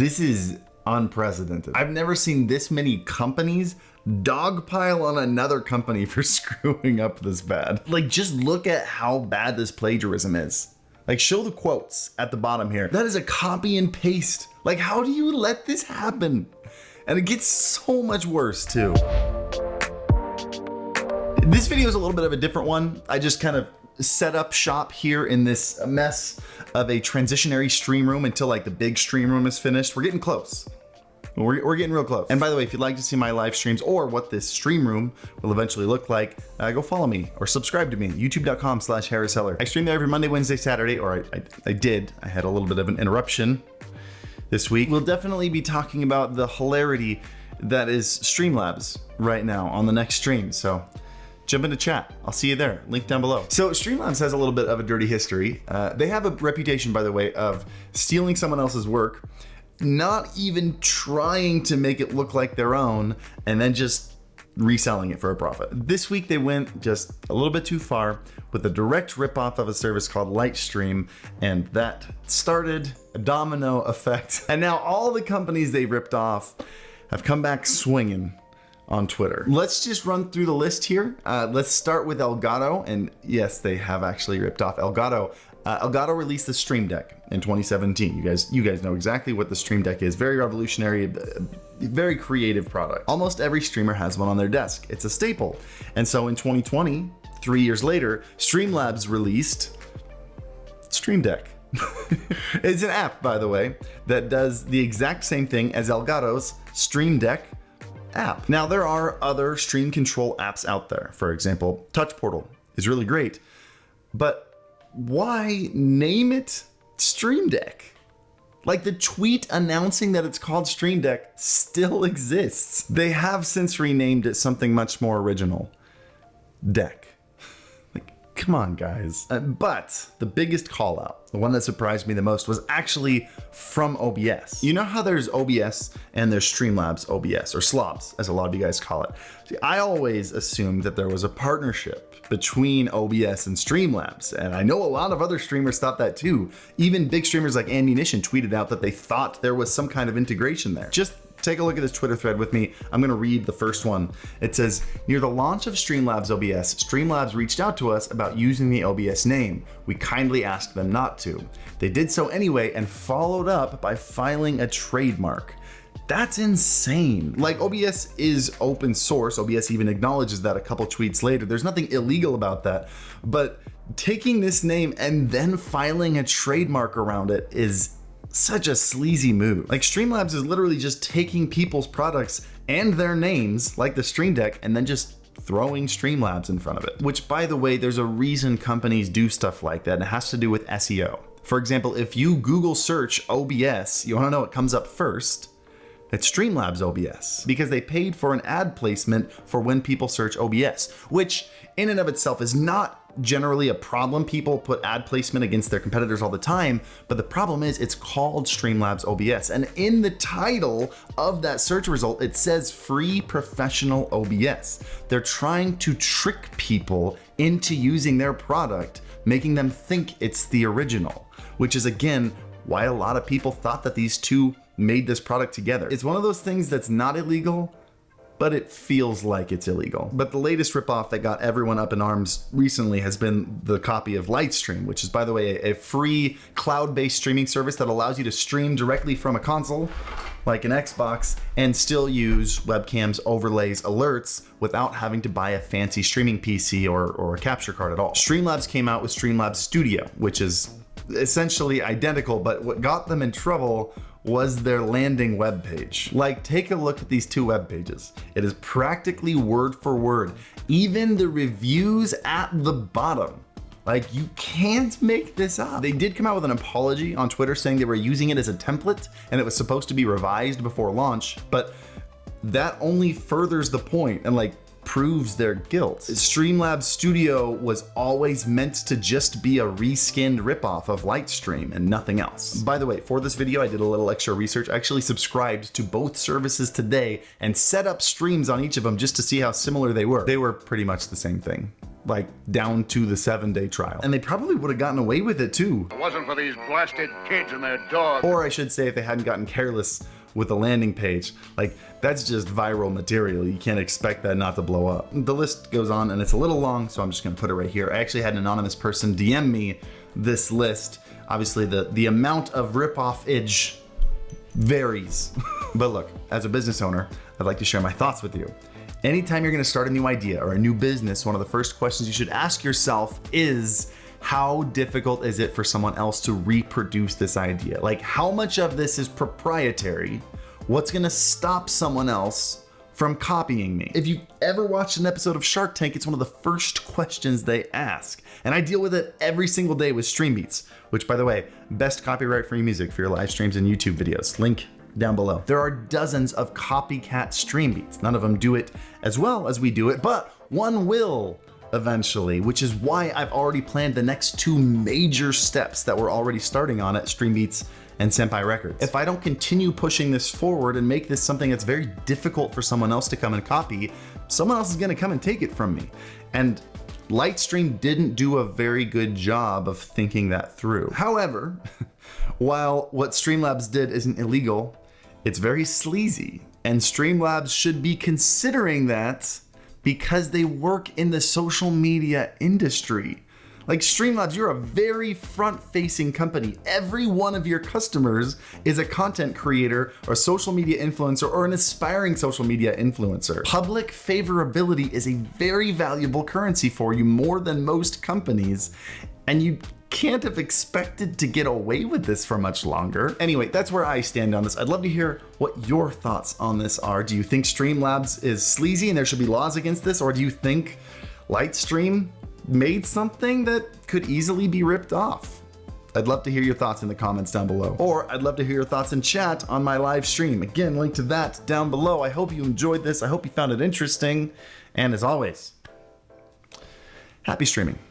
This is unprecedented. I've never seen this many companies dogpile on another company for screwing up this bad. Like, just look at how bad this plagiarism is. Like, show the quotes at the bottom here. That is a copy and paste. Like, how do you let this happen? And it gets so much worse too. This video is a little bit of a different one. I just kind of set up shop here in this mess of a transitionary stream room until like the big stream room is finished. We're getting close. We're getting real close. And by the way, if you'd like to see my live streams or what this stream room will eventually look like, go follow me or subscribe to me, youtube.com/HarrisHeller. I stream there every Monday, Wednesday, Saturday, or I did. I had a little bit of an interruption this week. We'll definitely be talking about the hilarity that is Streamlabs right now on the next stream. So jump into chat. I'll see you there. Link down below. So Streamlabs has a little bit of a dirty history. They have a reputation, by the way, of stealing someone else's work, not even trying to make it look like their own, and then just reselling it for a profit. This week they went just a little bit too far with a direct ripoff of a service called LightStream, and that started a domino effect. And now all the companies they ripped off have come back swinging on Twitter. Let's just run through the list here. Let's start with Elgato, and yes, they have actually ripped off Elgato. Elgato released the Stream Deck in 2017. You guys know exactly what the Stream Deck is. Very revolutionary, very creative product. Almost every streamer has one on their desk. It's a staple. And so in 2020, 3 years later, Streamlabs released Stream Deck. It's an app, by the way, that does the exact same thing as Elgato's Stream Deck app. Now, there are other stream control apps out there. For example, Touch Portal is really great, but why name it Stream Deck? Like, the tweet announcing that it's called Stream Deck still exists. They have since renamed it something much more original. Deck. Like, come on, guys. But the biggest call out, the one that surprised me the most, was actually from OBS. You know how there's OBS and there's Streamlabs OBS, or SLOBS, as a lot of you guys call it. See, I always assumed that there was a partnership between OBS and Streamlabs, and I know a lot of other streamers thought that too. Even big streamers like Ammunition tweeted out that they thought there was some kind of integration there. Just take a look at this Twitter thread with me. I'm gonna read the first one. It says, near the launch of Streamlabs OBS, Streamlabs reached out to us about using the OBS name. We kindly asked them not to. They did so anyway and followed up by filing a trademark. That's insane. Like, OBS is open source. OBS even acknowledges that a couple tweets later. There's nothing illegal about that. But taking this name and then filing a trademark around it is such a sleazy move. Like, Streamlabs is literally just taking people's products and their names, like the Stream Deck, and then just throwing Streamlabs in front of it. Which, by the way, there's a reason companies do stuff like that, and it has to do with SEO. For example, if you Google search OBS, you wanna know what comes up first? It's Streamlabs OBS, because they paid for an ad placement for when people search OBS, which in and of itself is not generally a problem. People put ad placement against their competitors all the time, but the problem is it's called Streamlabs OBS. And in the title of that search result, it says free professional OBS. They're trying to trick people into using their product, making them think it's the original, which is again, why a lot of people thought that these two made this product together. It's one of those things that's not illegal, but it feels like it's illegal. But the latest ripoff that got everyone up in arms recently has been the copy of LightStream, which is, by the way, a free cloud-based streaming service that allows you to stream directly from a console, like an Xbox, and still use webcams, overlays, alerts without having to buy a fancy streaming PC or a capture card at all. Streamlabs came out with Streamlabs Studio, which is essentially identical, but what got them in trouble was their landing web page. Like, take a look at these two web pages. It is practically word for word. Even the reviews at the bottom. Like, you can't make this up. They did come out with an apology on Twitter saying they were using it as a template and it was supposed to be revised before launch, but that only furthers the point and like proves their guilt. Streamlabs Studio was always meant to just be a reskinned ripoff of LightStream and nothing else. By the way, for this video, I did a little extra research. I actually subscribed to both services today and set up streams on each of them just to see how similar they were. They were pretty much the same thing. like down to the 7-day trial. And they probably would have gotten away with it too. If it wasn't for these blasted kids and their dogs. Or I should say, if they hadn't gotten careless with the landing page. Like, that's just viral material. You can't expect that not to blow up. The list goes on and it's a little long, so I'm just gonna put it right here. I actually had an anonymous person DM me this list. Obviously the amount of rip-off-age varies. But look, as a business owner, I'd like to share my thoughts with you. Anytime you're gonna start a new idea or a new business, one of the first questions you should ask yourself is, how difficult is it for someone else to reproduce this idea? Like, how much of this is proprietary? What's gonna stop someone else from copying me? If you ever watched an episode of Shark Tank, it's one of the first questions they ask. And I deal with it every single day with StreamBeats, which, by the way, best copyright-free music for your live streams and YouTube videos. Link down below. There are dozens of copycat StreamBeats. None of them do it as well as we do it, but one will eventually, which is why I've already planned the next 2 major steps that we're already starting on at StreamBeats and Senpai Records. If I don't continue pushing this forward and make this something that's very difficult for someone else to come and copy, someone else is gonna come and take it from me. And LightStream didn't do a very good job of thinking that through. However, while what Streamlabs did isn't illegal, it's very sleazy, and Streamlabs should be considering that because they work in the social media industry. Like, Streamlabs, you're a very front-facing company. Every one of your customers is a content creator or social media influencer or an aspiring social media influencer. Public favorability is a very valuable currency for you, more than most companies, and you can't have expected to get away with this for much longer. Anyway, that's where I stand on this. I'd love to hear what your thoughts on this are. Do you think Streamlabs is sleazy and there should be laws against this? Or do you think LightStream made something that could easily be ripped off? I'd love to hear your thoughts in the comments down below. Or I'd love to hear your thoughts in chat on my live stream. Again, link to that down below. I hope you enjoyed this. I hope you found it interesting. And as always, happy streaming.